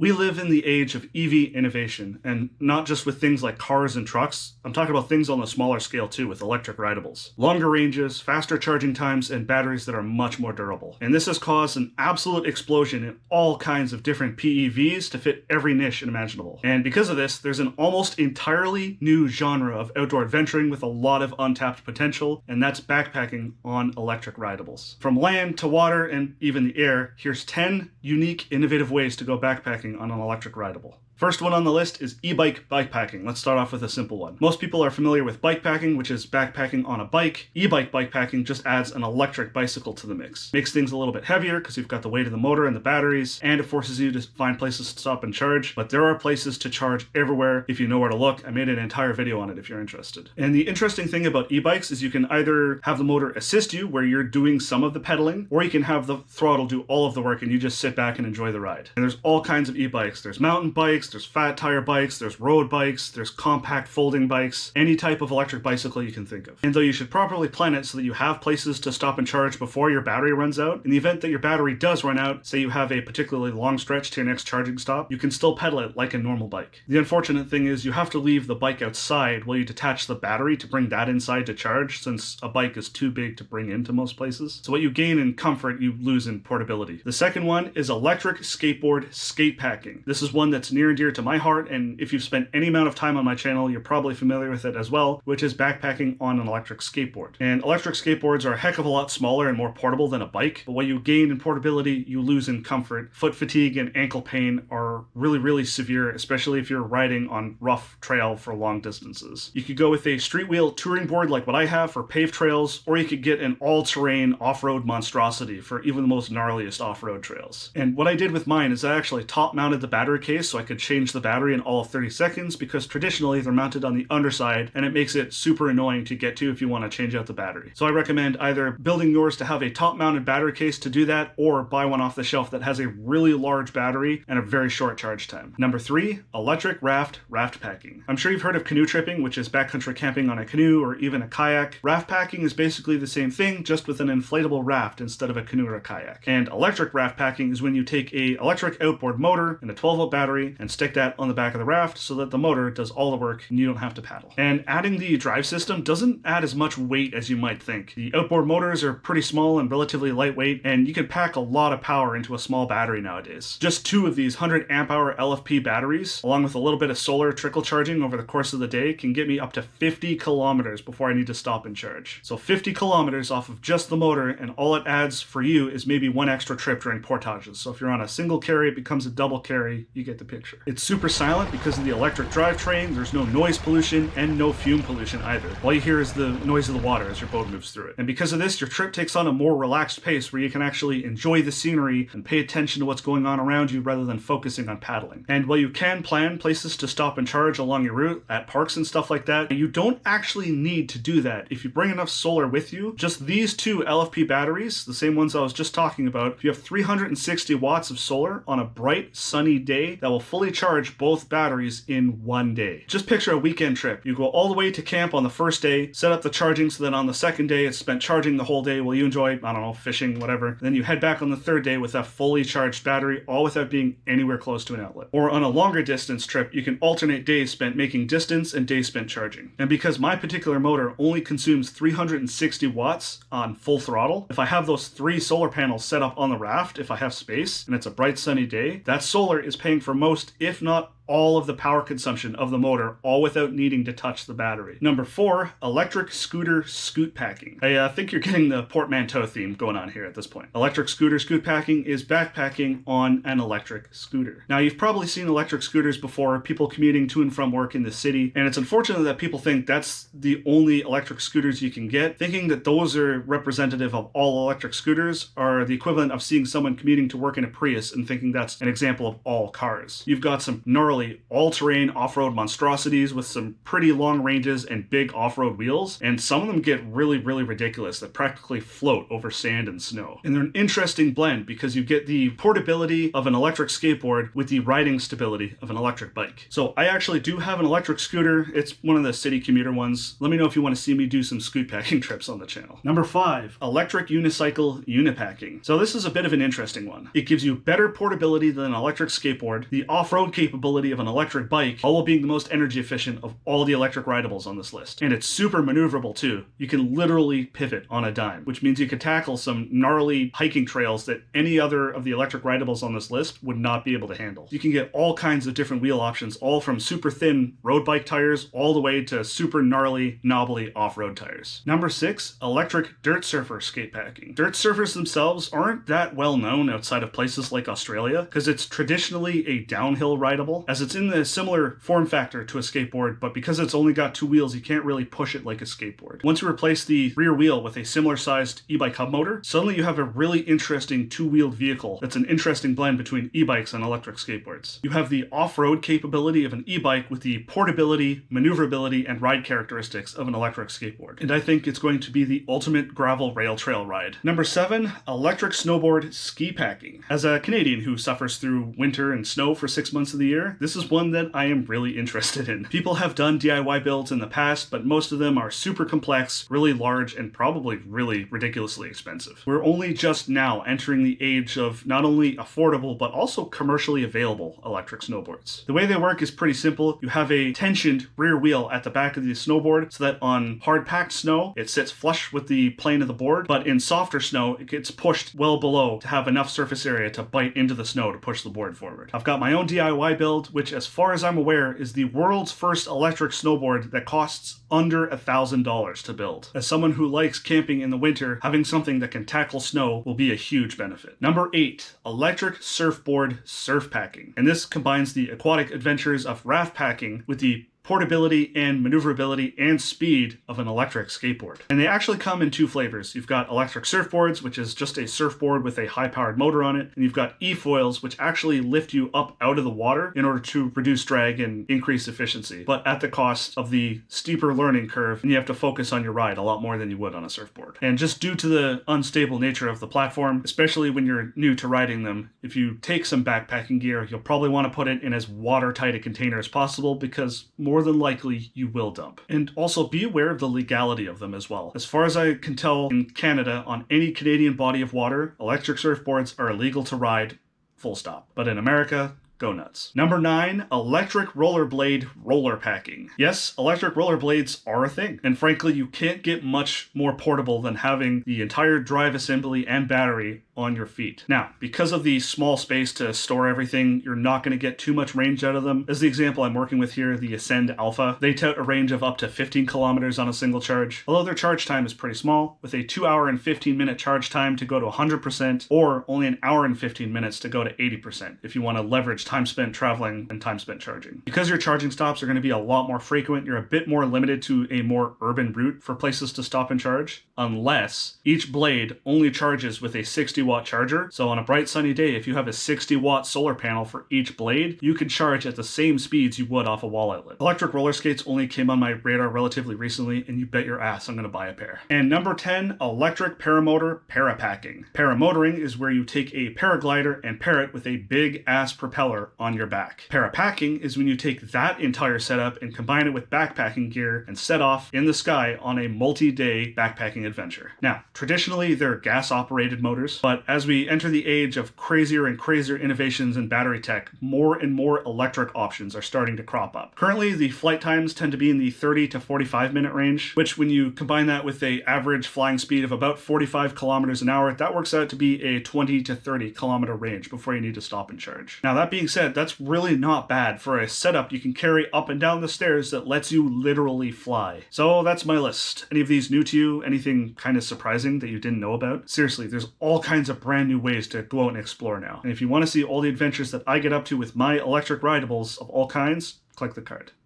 We live in the age of EV innovation, and not just with things like cars and trucks. I'm talking about things on a smaller scale too, with electric rideables. Longer ranges, faster charging times, and batteries that are much more durable. And this has caused an absolute explosion in all kinds of different PEVs to fit every niche imaginable. And because of this, there's an almost entirely new genre of outdoor adventuring with a lot of untapped potential, and that's backpacking on electric rideables. From land to water and even the air, here's 10 unique, innovative ways to go backpacking on an electric rideable. First one on the list is Ebike Bikepacking. Let's start off with a simple one. Most people are familiar with bikepacking, which is backpacking on a bike. Ebike Bikepacking just adds an electric bicycle to the mix. Makes things a little bit heavier because you've got the weight of the motor and the batteries, and it forces you to find places to stop and charge. But there are places to charge everywhere if you know where to look. I made an entire video on it if you're interested. And the interesting thing about e-bikes is you can either have the motor assist you where you're doing some of the pedaling, or you can have the throttle do all of the work and you just sit back and enjoy the ride. And there's all kinds of e-bikes. There's mountain bikes, there's fat tire bikes, there's road bikes, there's compact folding bikes, any type of electric bicycle you can think of. And though you should properly plan it so that you have places to stop and charge before your battery runs out, in the event that your battery does run out, say you have a particularly long stretch to your next charging stop, you can still pedal it like a normal bike. The unfortunate thing is you have to leave the bike outside while you detach the battery to bring that inside to charge, since a bike is too big to bring into most places. So what you gain in comfort, you lose in portability. The second one is electric skateboard skatepacking. This is one that's near and dear to my heart, and if you've spent any amount of time on my channel, you're probably familiar with it as well, which is backpacking on an electric skateboard. And electric skateboards are a heck of a lot smaller and more portable than a bike, but what you gain in portability, you lose in comfort. Foot fatigue and ankle pain are really severe, especially if you're riding on rough trail for long distances. You could go with a street wheel touring board like what I have for paved trails, or you could get an all-terrain off-road monstrosity for even the most gnarliest off-road trails. And what I did with mine is I actually top-mounted the battery case so I could change the battery in all of 30 seconds, because traditionally they're mounted on the underside and it makes it super annoying to get to if you want to change out the battery. So I recommend either building yours to have a top-mounted battery case to do that, or buy one off the shelf that has a really large battery and a very short charge time. Number 3, electric Raftpacking. I'm sure you've heard of canoe tripping, which is backcountry camping on a canoe or even a kayak. Raftpacking is basically the same thing, just with an inflatable raft instead of a canoe or a kayak. And electric Raftpacking is when you take a electric outboard motor and a 12-volt battery and stick that on the back of the raft so that the motor does all the work and you don't have to paddle. And adding the drive system doesn't add as much weight as you might think. The outboard motors are pretty small and relatively lightweight, and you can pack a lot of power into a small battery nowadays. Just 2 of these 100 amp hour LFP batteries, along with a little bit of solar trickle charging over the course of the day, can get me up to 50 kilometers before I need to stop and charge. So 50 kilometers off of just the motor, and all it adds for you is maybe 1 extra trip during portages. So if you're on a single carry, it becomes a double carry. You get the picture. It's super silent because of the electric drivetrain. There's no noise pollution and no fume pollution either. All you hear is the noise of the water as your boat moves through it. And because of this, your trip takes on a more relaxed pace where you can actually enjoy the scenery and pay attention to what's going on around you rather than focusing on paddling. And while you can plan places to stop and charge along your route at parks and stuff like that, you don't actually need to do that. If you bring enough solar with you, just these 2 LFP batteries, the same ones I was just talking about, if you have 360 watts of solar on a bright, sunny day, that will fully charge both batteries in 1 day. Just picture a weekend trip. You go all the way to camp on the first day, set up the charging so that on the second day it's spent charging the whole day while you enjoy, I don't know, fishing, whatever. Then you head back on the third day with a fully charged battery, all without being anywhere close to an outlet. Or on a longer distance trip, you can alternate days spent making distance and days spent charging. And because my particular motor only consumes 360 watts on full throttle, if I have those 3 solar panels set up on the raft, if I have space and it's a bright sunny day, that solar is paying for most, if not all of the power consumption of the motor, all without needing to touch the battery. Number 4, electric scooter Scootpacking. I think you're getting the portmanteau theme going on here at this point. Electric scooter Scootpacking is backpacking on an electric scooter. Now, you've probably seen electric scooters before, people commuting to and from work in the city, and it's unfortunate that people think that's the only electric scooters you can get, thinking that those are representative of all electric scooters are the equivalent of seeing someone commuting to work in a Prius and thinking that's an example of all cars. You've got some gnarly generally all-terrain off-road monstrosities with some pretty long ranges and big off-road wheels, and some of them get really, really ridiculous that practically float over sand and snow. And they're an interesting blend because you get the portability of an electric skateboard with the riding stability of an electric bike. So I actually do have an electric scooter. It's one of the city commuter ones. Let me know if you want to see me do some Scootpacking trips on the channel. Number 5, electric unicycle Unipacking. So this is a bit of an interesting one. It gives you better portability than an electric skateboard, the off-road capability of an electric bike, all while being the most energy efficient of all the electric rideables on this list. And it's super maneuverable too. You can literally pivot on a dime, which means you could tackle some gnarly hiking trails that any other of the electric rideables on this list would not be able to handle. You can get all kinds of different wheel options, all from super thin road bike tires all the way to super gnarly, knobbly off-road tires. Number 6, electric Dirtsurfer Skatepacking. Dirtsurfers themselves aren't that well known outside of places like Australia because it's traditionally a downhill rideable, as it's in the similar form factor to a skateboard, but because it's only got 2 wheels, you can't really push it like a skateboard. Once you replace the rear wheel with a similar sized e-bike hub motor, suddenly you have a really interesting 2-wheeled vehicle that's an interesting blend between e-bikes and electric skateboards. You have the off-road capability of an e-bike with the portability, maneuverability, and ride characteristics of an electric skateboard. And I think it's going to be the ultimate gravel rail trail ride. Number 7, electric snowboard Skipacking. As a Canadian who suffers through winter and snow for 6 months of the year, this is one that I am really interested in. People have done DIY builds in the past, but most of them are super complex, really large, and probably really ridiculously expensive. We're only just now entering the age of not only affordable, but also commercially available electric snowboards. The way they work is pretty simple. You have a tensioned rear wheel at the back of the snowboard so that on hard-packed snow, it sits flush with the plane of the board, but in softer snow, it gets pushed well below to have enough surface area to bite into the snow to push the board forward. I've got my own DIY build, which as far as I'm aware is the world's first electric snowboard that costs under $1,000 to build. As someone who likes camping in the winter, having something that can tackle snow will be a huge benefit. Number 8, electric surfboard Surfpacking. And this combines the aquatic adventures of Raftpacking with the portability and maneuverability and speed of an electric skateboard. And they actually come in 2 flavors. You've got electric surfboards, which is just a surfboard with a high-powered motor on it, and you've got e-foils, which actually lift you up out of the water in order to reduce drag and increase efficiency, but at the cost of the steeper learning curve, and you have to focus on your ride a lot more than you would on a surfboard. And just due to the unstable nature of the platform, especially when you're new to riding them, if you take some backpacking gear, you'll probably want to put it in as watertight a container as possible because more than likely you will dump. And also be aware of the legality of them as well. As far as I can tell, in Canada, on any Canadian body of water, electric surfboards are illegal to ride, full stop. But in America, go nuts. Number 9, electric rollerblade rollerpacking. Yes, electric rollerblades are a thing. And frankly, you can't get much more portable than having the entire drive assembly and battery on your feet. Now, because of the small space to store everything, you're not going to get too much range out of them. As the example I'm working with here, the Ascend Alpha, they tout a range of up to 15 kilometers on a single charge, although their charge time is pretty small, with a 2-hour and 15-minute charge time to go to 100%, or only an hour and 15 minutes to go to 80% if you want to leverage time spent traveling and time spent charging. Because your charging stops are going to be a lot more frequent, you're a bit more limited to a more urban route for places to stop and charge, unless each blade only charges with a 60-watt charger. So on a bright sunny day, if you have a 60-watt solar panel for each blade, you can charge at the same speeds you would off a wall outlet. Electric roller skates only came on my radar relatively recently, and you bet your ass I'm going to buy a pair. And number 10, electric paramotor Parapacking. Paramotoring is where you take a paraglider and pair it with a big ass propeller on your back. Parapacking is when you take that entire setup and combine it with backpacking gear and set off in the sky on a multi-day backpacking adventure. Now, traditionally they're gas-operated motors, but as we enter the age of crazier and crazier innovations in battery tech, more and more electric options are starting to crop up. Currently, the flight times tend to be in the 30 to 45 minute range, which when you combine that with an average flying speed of about 45 kilometers an hour, that works out to be a 20 to 30 kilometer range before you need to stop and charge. Now, that being said, that's really not bad for a setup you can carry up and down the stairs that lets you literally fly. So that's my list. Any of these new to you? Anything kind of surprising that you didn't know about? Seriously, there's all kinds of brand new ways to go out and explore now. And if you want to see all the adventures that I get up to with my electric rideables of all kinds, click the card.